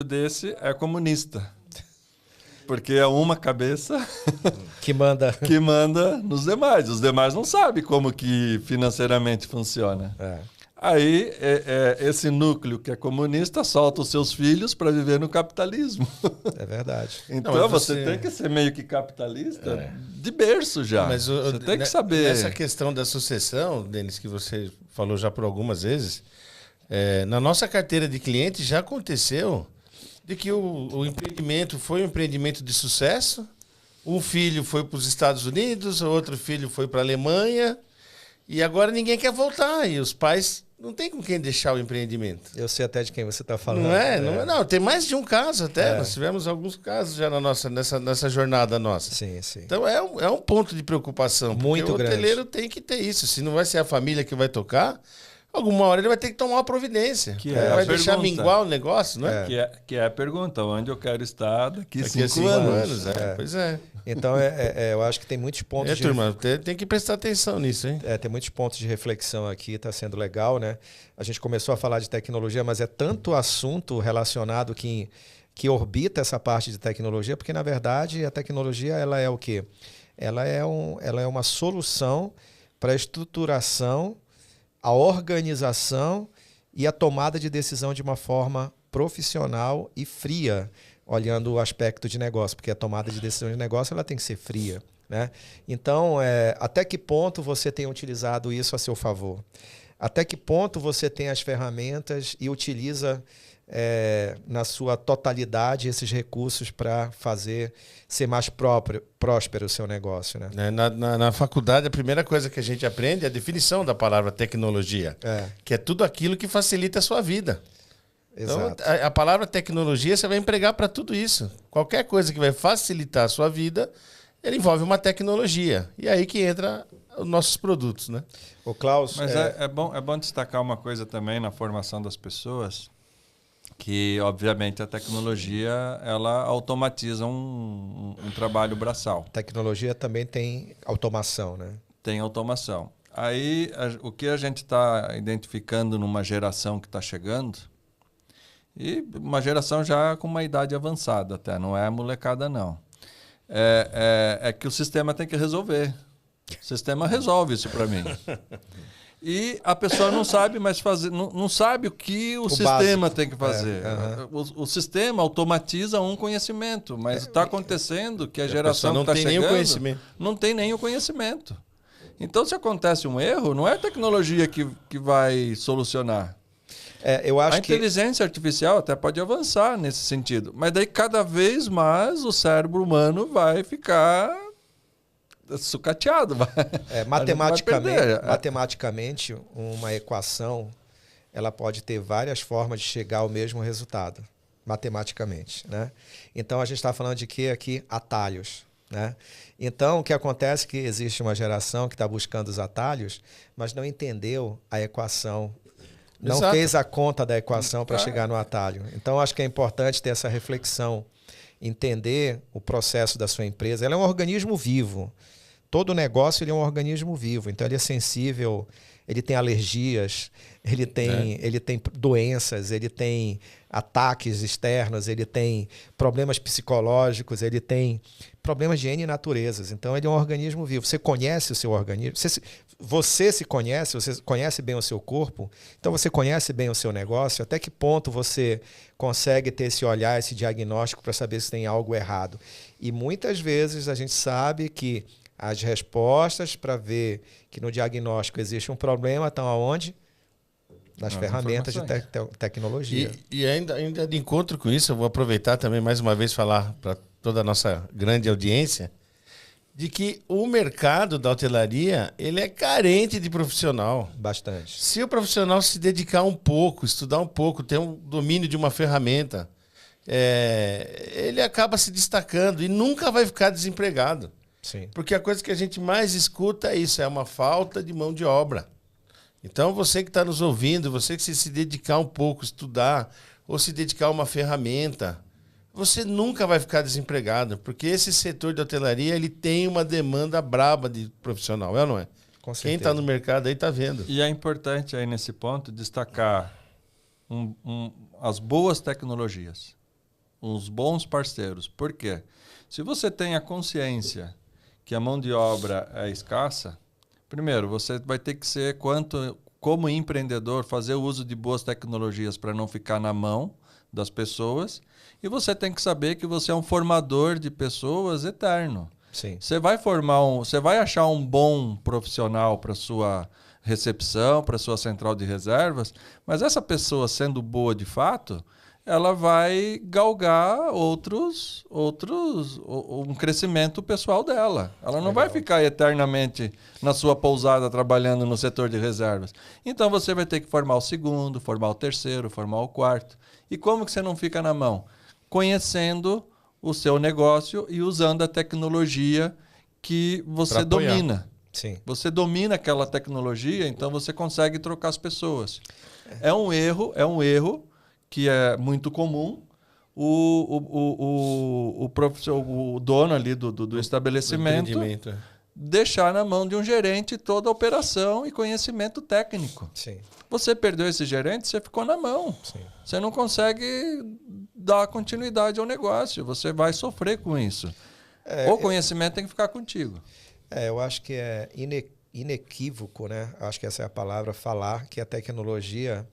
desse é comunista. Porque é uma cabeça que manda nos demais. Os demais não sabem como que financeiramente funciona. Aí, esse núcleo que é comunista solta os seus filhos para viver no capitalismo. É verdade. Então, não, você tem que ser meio que capitalista de berço já. Mas você tem que saber. Essa questão da sucessão, Denis, que você falou já por algumas vezes, na nossa carteira de clientes já aconteceu de que o empreendimento foi um empreendimento de sucesso, um filho foi para os Estados Unidos, o outro filho foi para a Alemanha, e agora ninguém quer voltar, e os pais não tem com quem deixar o empreendimento. Eu sei até de quem você está falando. Não, tem mais de um caso até. Nós tivemos alguns casos já nessa jornada nossa. Sim, sim. Então é um ponto de preocupação. Muito grande. O hoteleiro tem que ter isso. Se não vai ser a família que vai tocar, alguma hora ele vai ter que tomar uma providência. Vai deixar minguar o negócio, não é? Que é a pergunta, onde eu quero estar daqui 5 anos. Pois é. Então, eu acho que tem muitos pontos turma, tem que prestar atenção nisso, hein? Tem muitos pontos de reflexão aqui, está sendo legal, né? A gente começou a falar de tecnologia, mas é tanto assunto relacionado que orbita essa parte de tecnologia, porque, na verdade, a tecnologia ela é o quê? Ela é uma solução para a estruturação, a organização e a tomada de decisão de uma forma profissional e fria, olhando o aspecto de negócio, porque a tomada de decisão de negócio ela tem que ser fria, né? Então, até que ponto você tem utilizado isso a seu favor? Até que ponto você tem as ferramentas e utiliza na sua totalidade esses recursos para fazer ser mais próspero o seu negócio, né? Na faculdade, a primeira coisa que a gente aprende é a definição da palavra tecnologia, que é tudo aquilo que facilita a sua vida. Exato. Então, a palavra tecnologia você vai empregar para tudo isso. Qualquer coisa que vai facilitar a sua vida, ele envolve uma tecnologia. E aí que entra os nossos produtos, né? O Klaus... Mas é bom destacar uma coisa também na formação das pessoas, que, obviamente, a tecnologia ela automatiza um trabalho braçal. Tecnologia também tem automação, né? Tem automação. Aí, o que a gente está identificando numa geração que está chegando, e uma geração já com uma idade avançada até, não é molecada não, é que o sistema tem que resolver. O sistema resolve isso para mim. E a pessoa não sabe mais fazer, não sabe o que o sistema tem que fazer. O sistema automatiza um conhecimento, mas está acontecendo que a geração que está chegando não tem nem o conhecimento. Então, se acontece um erro, não é a tecnologia que vai solucionar. Eu acho a inteligência artificial até pode avançar nesse sentido, mas daí cada vez mais o cérebro humano vai ficar sucateado. Matematicamente, uma equação ela pode ter várias formas de chegar ao mesmo resultado, matematicamente, né? Então, a gente está falando de quê aqui? Atalhos, né? Então, o que acontece é que existe uma geração que está buscando os atalhos, mas não entendeu a equação, não fez a conta da equação para chegar no atalho. Então, acho que é importante ter essa reflexão, entender o processo da sua empresa. Ela é um organismo vivo. Todo negócio ele é um organismo vivo, então ele é sensível, ele tem alergias, ele tem doenças, ele tem ataques externos, ele tem problemas psicológicos, ele tem problemas de N naturezas. Então ele é um organismo vivo. Você conhece o seu organismo, você se conhece, você conhece bem o seu corpo, então você conhece bem o seu negócio. Até que ponto você consegue ter esse olhar, esse diagnóstico para saber se tem algo errado? E muitas vezes a gente sabe que as respostas para ver que no diagnóstico existe um problema estão aonde? Nas ferramentas de tecnologia. E ainda de encontro com isso, eu vou aproveitar também mais uma vez falar para toda a nossa grande audiência de que o mercado da hotelaria ele é carente de profissional. Bastante. Se o profissional se dedicar um pouco, estudar um pouco, ter um domínio de uma ferramenta, ele acaba se destacando e nunca vai ficar desempregado. Sim. Porque a coisa que a gente mais escuta é isso, é uma falta de mão de obra. Então, você que está nos ouvindo, você que se dedicar um pouco, estudar, ou se dedicar a uma ferramenta, você nunca vai ficar desempregado, porque esse setor de hotelaria ele tem uma demanda braba de profissional, não é? Com certeza. Quem está no mercado aí está vendo. E é importante aí nesse ponto destacar as boas tecnologias. uns bons parceiros. Por quê? Se você tem a consciência que a mão de obra é escassa, primeiro, você vai ter que ser, como empreendedor, fazer o uso de boas tecnologias para não ficar na mão das pessoas. E você tem que saber que você é um formador de pessoas eterno. Sim. Você vai achar um bom profissional para sua recepção, para sua central de reservas, mas essa pessoa sendo boa de fato, ela vai galgar um crescimento pessoal dela. Ela não vai ficar eternamente na sua pousada trabalhando no setor de reservas. Então você vai ter que formar o segundo, formar o terceiro, formar o quarto. E como que você não fica na mão? Conhecendo o seu negócio e usando a tecnologia que você domina. Sim. Você domina aquela tecnologia, então você consegue trocar as pessoas. É um erro que é muito comum. O dono ali do estabelecimento deixar na mão de um gerente toda a operação e conhecimento técnico. Sim. Você perdeu esse gerente, você ficou na mão. Sim. Você não consegue dar continuidade ao negócio. Você vai sofrer com isso. O conhecimento tem que ficar contigo. Eu acho que é inequívoco, né? Acho que essa é a palavra, falar que a tecnologia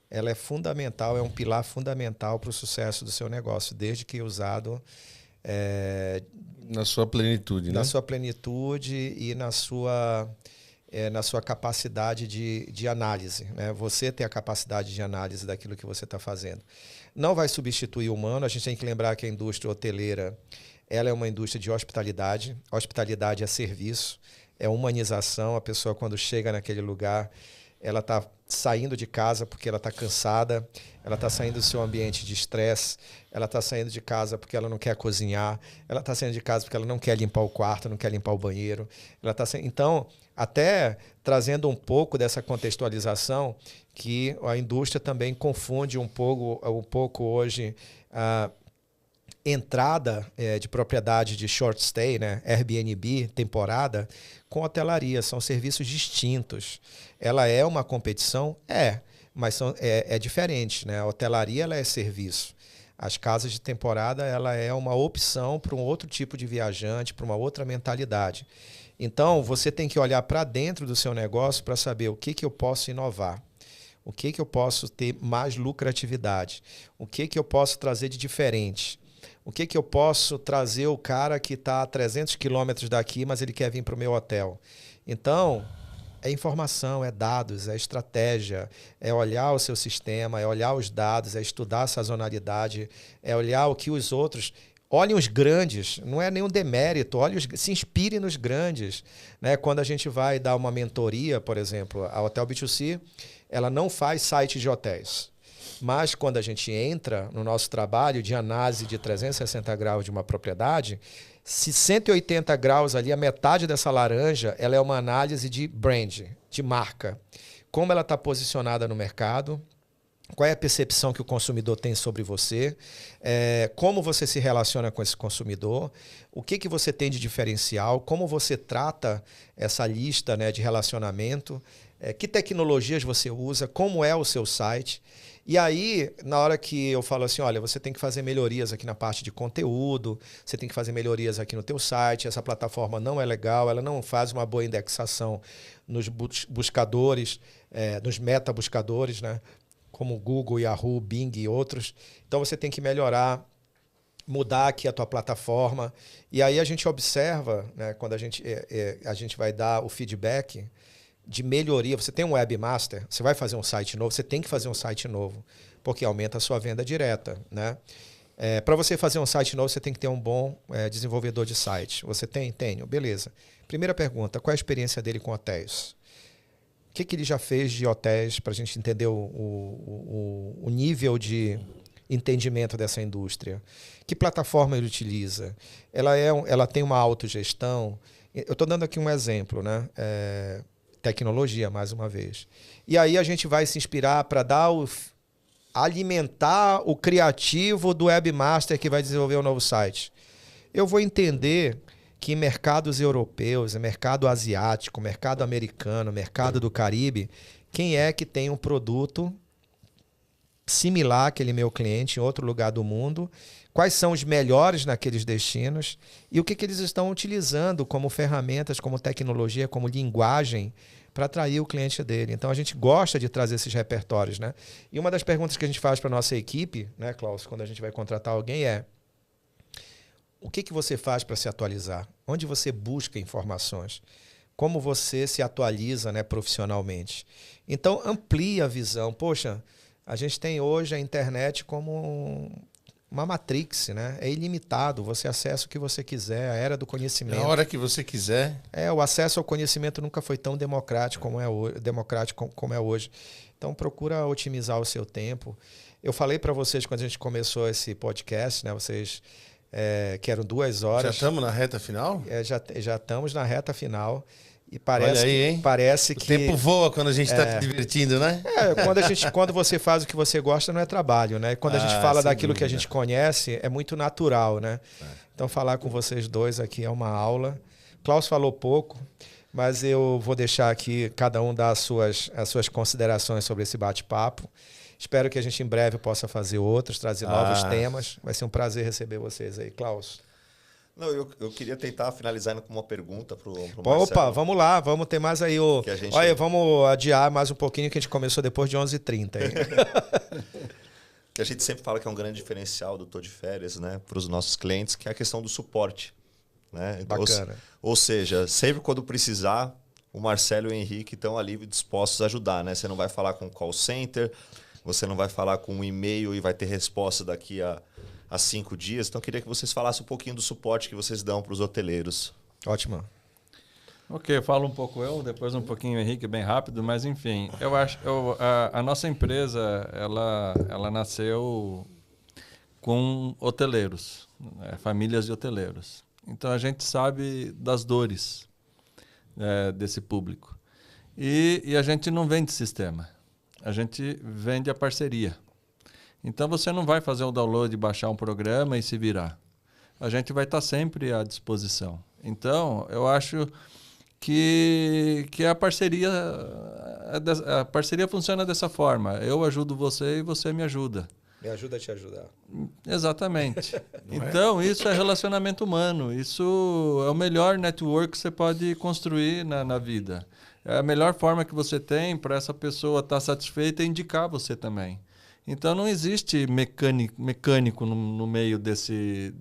ela é fundamental, é um pilar fundamental para o sucesso do seu negócio, desde que usado na sua plenitude, na sua plenitude e na sua capacidade de análise, né? Você tem a capacidade de análise daquilo que você está fazendo. Não vai substituir o humano. A gente tem que lembrar que a indústria hoteleira ela é uma indústria de hospitalidade. Hospitalidade é serviço, é humanização. A pessoa, quando chega naquele lugar, ela está saindo de casa porque ela está cansada, ela está saindo do seu ambiente de estresse, ela está saindo de casa porque ela não quer cozinhar, ela está saindo de casa porque ela não quer limpar o quarto, não quer limpar o banheiro. Então, até trazendo um pouco dessa contextualização, que a indústria também confunde um pouco hoje a entrada de propriedade de short stay, né? Airbnb, temporada, com hotelaria. São serviços distintos. Ela é uma competição? Mas é diferente, né? A hotelaria ela é serviço. As casas de temporada ela é uma opção para um outro tipo de viajante, para uma outra mentalidade. Então, você tem que olhar para dentro do seu negócio para saber o que eu posso inovar, o que eu posso ter mais lucratividade, o que eu posso trazer de diferente. O que eu posso trazer o cara que está a 300 quilômetros daqui, mas ele quer vir para o meu hotel? Então, é informação, é dados, é estratégia, é olhar o seu sistema, é olhar os dados, é estudar a sazonalidade, é olhar o que os outros... Olhem os grandes, não é nenhum demérito, se inspire nos grandes, né? Quando a gente vai dar uma mentoria, por exemplo, a Hotel B2C, ela não faz site de hotéis. Mas quando a gente entra no nosso trabalho de análise de 360 graus de uma propriedade, se 180 graus ali, a metade dessa laranja, ela é uma análise de brand, de marca. Como ela está posicionada no mercado, qual é a percepção que o consumidor tem sobre você, como você se relaciona com esse consumidor, o que você tem de diferencial, como você trata essa lista, né, de relacionamento, que tecnologias você usa, como é o seu site. E aí, na hora que eu falo assim, olha, você tem que fazer melhorias aqui na parte de conteúdo, você tem que fazer melhorias aqui no teu site, essa plataforma não é legal, ela não faz uma boa indexação nos buscadores, nos meta-buscadores, né? Como Google, Yahoo, Bing e outros. Então, você tem que melhorar, mudar aqui a tua plataforma. E aí a gente observa, né, quando a gente vai dar o feedback de melhoria. Você tem um webmaster, você vai fazer um site novo, você tem que fazer um site novo, porque aumenta a sua venda direta, né? Para você fazer um site novo, você tem que ter um bom desenvolvedor de site. Você tem? Tenho. Beleza. Primeira pergunta, qual é a experiência dele com hotéis? O que ele já fez de hotéis para a gente entender o nível de entendimento dessa indústria? Que plataforma ele utiliza? Ela tem uma autogestão? Eu estou dando aqui um exemplo, né? Tecnologia, mais uma vez. E aí a gente vai se inspirar para alimentar o criativo do webmaster que vai desenvolver o novo site. Eu vou entender que em mercados europeus, mercado asiático, mercado americano, mercado do Caribe, quem é que tem um produto similar àquele meu cliente em outro lugar do mundo, quais são os melhores naqueles destinos e o que eles estão utilizando como ferramentas, como tecnologia, como linguagem para atrair o cliente dele. Então, a gente gosta de trazer esses repertórios, né? E uma das perguntas que a gente faz para a nossa equipe, né, Klaus, quando a gente vai contratar alguém é: o que você faz para se atualizar? Onde você busca informações? Como você se atualiza, né, profissionalmente? Então, amplie a visão. Poxa, a gente tem hoje a internet como uma matrix, né? É ilimitado, você acessa o que você quiser, a era do conhecimento. Na hora que você quiser. O acesso ao conhecimento nunca foi tão democrático como é hoje. Então, procura otimizar o seu tempo. Eu falei para vocês quando a gente começou esse podcast, né? Vocês que eram 2 horas. Já estamos na reta final? Já estamos na reta final. E parece que o tempo voa quando a gente está se divertindo, né? Quando você faz o que você gosta, não é trabalho, né? Quando a gente fala daquilo que a gente conhece, é muito natural, né? Então, falar com vocês dois aqui é uma aula. Klaus falou pouco, mas eu vou deixar aqui cada um dar as suas considerações sobre esse bate-papo. Espero que a gente em breve possa fazer outros, trazer novos temas. Vai ser um prazer receber vocês aí. Klaus. Não, eu queria tentar finalizar com uma pergunta para o Marcelo. Opa, vamos lá, vamos ter mais aí o... Olha, vamos adiar mais um pouquinho que a gente começou depois de 11h30. Que a gente sempre fala que é um grande diferencial do Tô de Férias, né, para os nossos clientes, que é a questão do suporte. Né? Bacana. Ou seja, sempre quando precisar, o Marcelo e o Henrique estão ali dispostos a ajudar. Né? Você não vai falar com o call center, você não vai falar com um e-mail e vai ter resposta daqui a 5 dias. Então, eu queria que vocês falassem um pouquinho do suporte que vocês dão para os hoteleiros. Ótimo. Ok, eu falo um pouco depois um pouquinho o Henrique, bem rápido, mas enfim, eu acho a nossa empresa ela nasceu com hoteleiros, famílias de hoteleiros. Então, a gente sabe das dores desse público. E a gente não vende sistema, a gente vende a parceria. Então, você não vai fazer o download, baixar um programa e se virar. A gente vai estar sempre à disposição. Então, eu acho que a parceria funciona dessa forma. Eu ajudo você e você me ajuda. Me ajuda a te ajudar. Exatamente. Então, isso é relacionamento humano. Isso é o melhor network que você pode construir na vida. É a melhor forma que você tem para essa pessoa estar satisfeita e indicar você também. Então, não existe mecânico no meio desse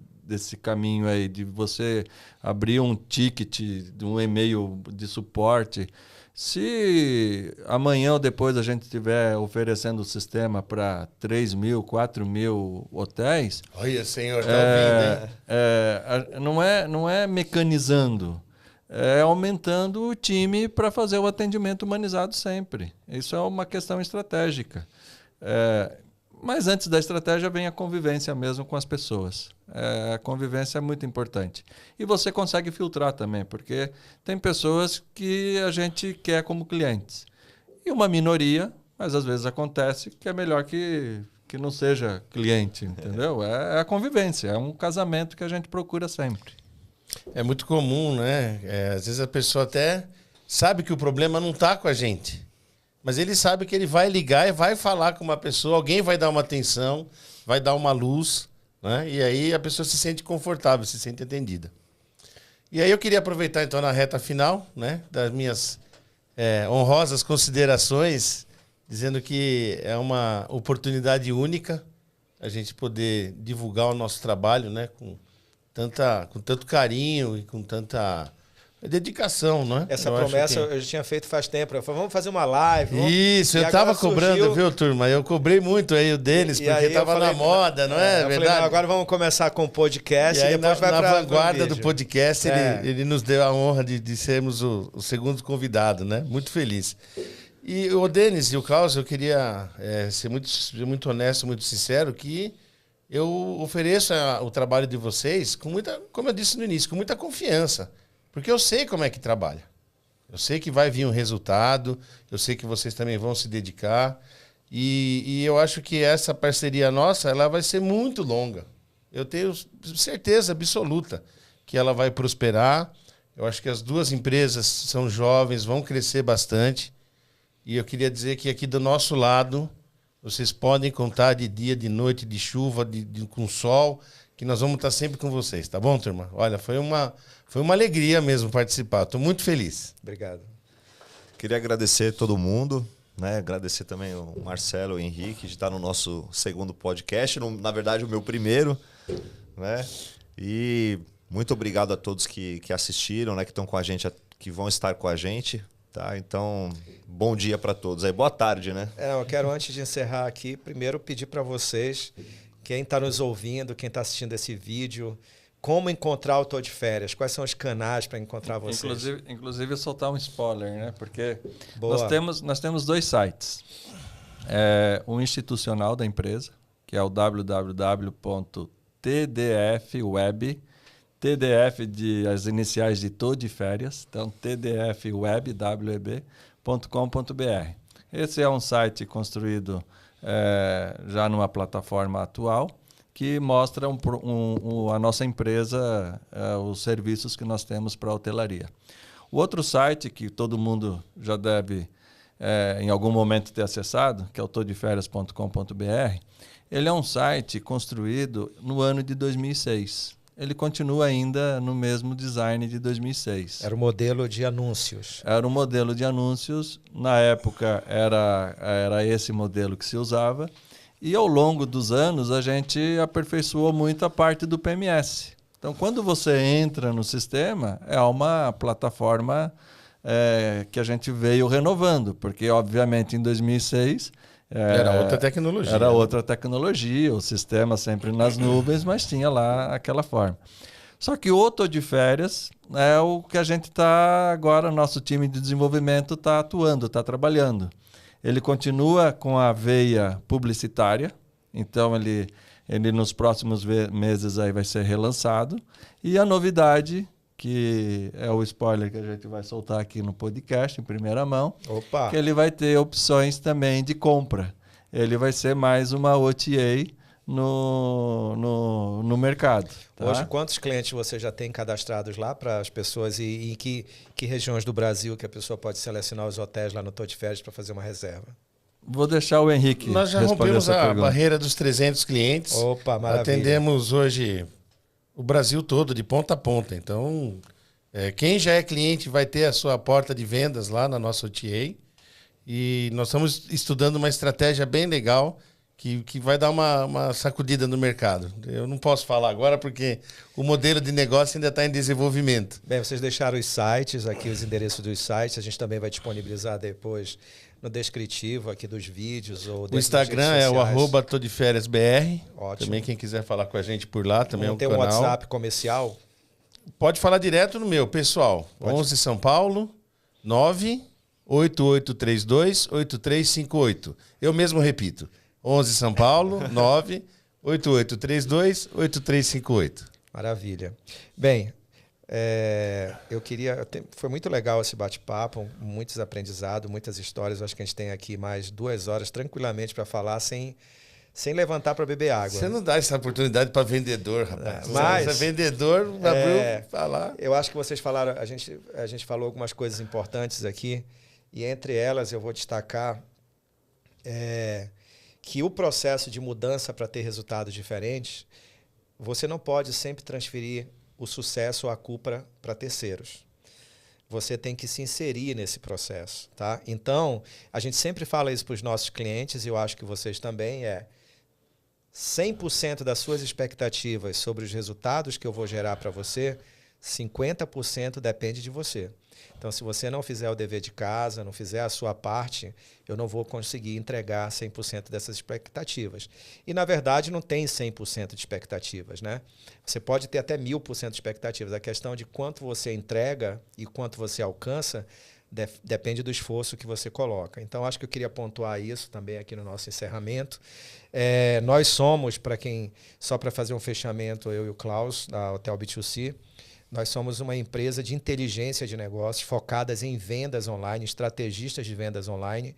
caminho aí, de você abrir um ticket, um e-mail de suporte. Se amanhã ou depois a gente estiver oferecendo o sistema para 3.000, 4.000 hotéis... Olha, senhor, está ouvindo, hein? Não é mecanizando, é aumentando o time para fazer o atendimento humanizado sempre. Isso é uma questão estratégica. Mas antes da estratégia vem a convivência mesmo com as pessoas. A convivência é muito importante. E você consegue filtrar também, porque tem pessoas que a gente quer como clientes. E uma minoria, mas às vezes acontece, que é melhor que não seja cliente, entendeu? É a convivência, é um casamento que a gente procura sempre. É muito comum, né? Às vezes a pessoa até sabe que o problema não está com a gente. Mas ele sabe que ele vai ligar e vai falar com uma pessoa, alguém vai dar uma atenção, vai dar uma luz, né? E aí a pessoa se sente confortável, se sente atendida. E aí eu queria aproveitar então na reta final, né, das minhas honrosas considerações, dizendo que é uma oportunidade única a gente poder divulgar o nosso trabalho, né, com tanto carinho e com tanta dedicação, não é? Essa promessa eu já tinha feito faz tempo. Eu falei, vamos fazer uma live. Isso, eu estava cobrando, viu, turma? Eu cobrei muito aí o deles, porque estava na moda, não é verdade? Falei, não, agora vamos começar com o podcast e depois vai para na vanguarda do podcast, ele nos deu a honra de sermos o segundo convidado, né? Muito feliz. E o Denis e o Klaus, eu queria ser muito honesto, muito sincero, que eu ofereço o trabalho de vocês com muita, como eu disse no início, com muita confiança. Porque eu sei como é que trabalha. Eu sei que vai vir um resultado, eu sei que vocês também vão se dedicar. E eu acho que essa parceria nossa, ela vai ser muito longa. Eu tenho certeza absoluta que ela vai prosperar. Eu acho que as duas empresas são jovens, vão crescer bastante. E eu queria dizer que aqui do nosso lado, Vocês podem contar de dia, de noite, de chuva, com sol, que nós vamos estar sempre com vocês, tá bom, turma? Olha, foi uma alegria mesmo participar. Estou muito feliz. Obrigado. Queria agradecer todo mundo, né? Agradecer também o Marcelo, o Henrique, de estar no nosso segundo podcast, na verdade o meu primeiro, né? E muito obrigado a todos que assistiram, né? Que estão com a gente, que vão estar com a gente, tá? Então, bom dia para todos aí, boa tarde, né? Eu quero, antes de encerrar aqui, primeiro pedir para vocês, quem está nos ouvindo, quem está assistindo esse vídeo, como encontrar o Tô de Férias, quais são os canais para encontrar vocês. Inclusive soltar um spoiler, né? Porque Boa. nós temos 2 sites. O institucional da empresa, que é o www.tdfweb, TDF as iniciais de Tô de Férias, então tdfweb.com.br. Esse é um site construído já numa plataforma atual, que mostra a nossa empresa, os serviços que nós temos para a hotelaria. O outro site que todo mundo já deve, em algum momento, ter acessado, que é o todeferias.com.br, ele é um site construído no ano de 2006. Ele continua ainda no mesmo design de 2006. Era o modelo de anúncios. Era um modelo de anúncios. Na época, era esse modelo que se usava. E ao longo dos anos, a gente aperfeiçoou muito a parte do PMS. Então, quando você entra no sistema, é uma plataforma que a gente veio renovando, porque, obviamente, em 2006... era outra tecnologia. Era outra tecnologia, o sistema sempre nas nuvens, mas tinha lá aquela forma. Só que o Tô de Férias é o que a gente está agora, nosso time de desenvolvimento está atuando, está trabalhando. Ele continua com a veia publicitária, então ele nos próximos meses aí vai ser relançado. E a novidade, que é o spoiler que a gente vai soltar aqui no podcast, em primeira mão, Opa. que ele vai ter opções também de compra. Ele vai ser mais uma OTA no mercado. Tá? Hoje, quantos clientes você já tem cadastrados lá para as pessoas e em que regiões do Brasil que a pessoa pode selecionar os hotéis lá no Tô de Férias para fazer uma reserva? Vou deixar o Henrique Nós já responder rompemos essa a pergunta. barreira dos 300 clientes. Opa, maravilha. Atendemos hoje o Brasil todo, de ponta a ponta. Então, quem já é cliente vai ter a sua porta de vendas lá na nossa OTA. E nós estamos estudando uma estratégia bem legal que vai dar uma sacudida no mercado. Eu não posso falar agora porque o modelo de negócio ainda está em desenvolvimento. Bem, vocês deixaram os sites aqui, os endereços dos sites. A gente também vai disponibilizar depois no descritivo aqui dos vídeos. Ou O Instagram é o @todeferiasbr. Ótimo. Também quem quiser falar com a gente por lá, também Não é um tem canal. um WhatsApp comercial? Pode falar direto no meu, pessoal. Pode. 11 São Paulo, 98832-8358. Eu mesmo repito. 11 São Paulo, 98832-8358. Maravilha. Bem, foi muito legal esse bate-papo, muitos aprendizados, muitas histórias. Eu acho que a gente tem aqui mais 2 horas tranquilamente para falar sem levantar para beber água. Você não dá essa oportunidade para vendedor, rapaz. Mas você é vendedor, abriu falar. Eu acho que vocês falaram, a gente falou algumas coisas importantes aqui, e entre elas eu vou destacar que o processo de mudança para ter resultados diferentes, você não pode sempre transferir o sucesso ou a culpa para terceiros. Você tem que se inserir nesse processo, tá? Então, a gente sempre fala isso para os nossos clientes, e eu acho que vocês também, 100% das suas expectativas sobre os resultados que eu vou gerar para você, 50% depende de você. Então, se você não fizer o dever de casa, não fizer a sua parte, eu não vou conseguir entregar 100% dessas expectativas. E, na verdade, não tem 100% de expectativas, né? Você pode ter até 1000% de expectativas. A questão de quanto você entrega e quanto você alcança depende do esforço que você coloca. Então, acho que eu queria pontuar isso também aqui no nosso encerramento. Nós somos, só para fazer um fechamento, eu e o Klaus, da Hotel B2C, nós somos uma empresa de inteligência de negócios focadas em vendas online, estrategistas de vendas online,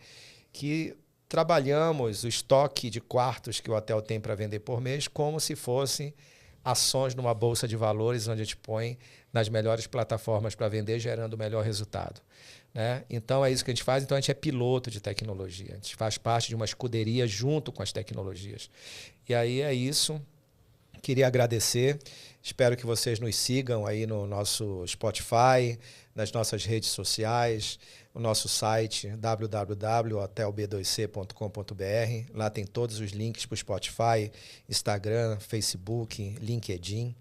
que trabalhamos o estoque de quartos que o hotel tem para vender por mês como se fosse ações numa bolsa de valores, onde a gente põe nas melhores plataformas para vender, gerando o melhor resultado. Né? Então, é isso que a gente faz. Então, a gente é piloto de tecnologia. A gente faz parte de uma escuderia junto com as tecnologias. E aí é isso. Queria agradecer. Espero que vocês nos sigam aí no nosso Spotify, nas nossas redes sociais, o nosso site www.hotelb2c.com.br. Lá tem todos os links para o Spotify, Instagram, Facebook, LinkedIn.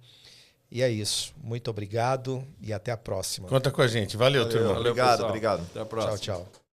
E é isso. Muito obrigado e até a próxima. Conta com a gente. Valeu, turma. Obrigado, pessoal. obrigado. Até a próxima. Tchau, tchau.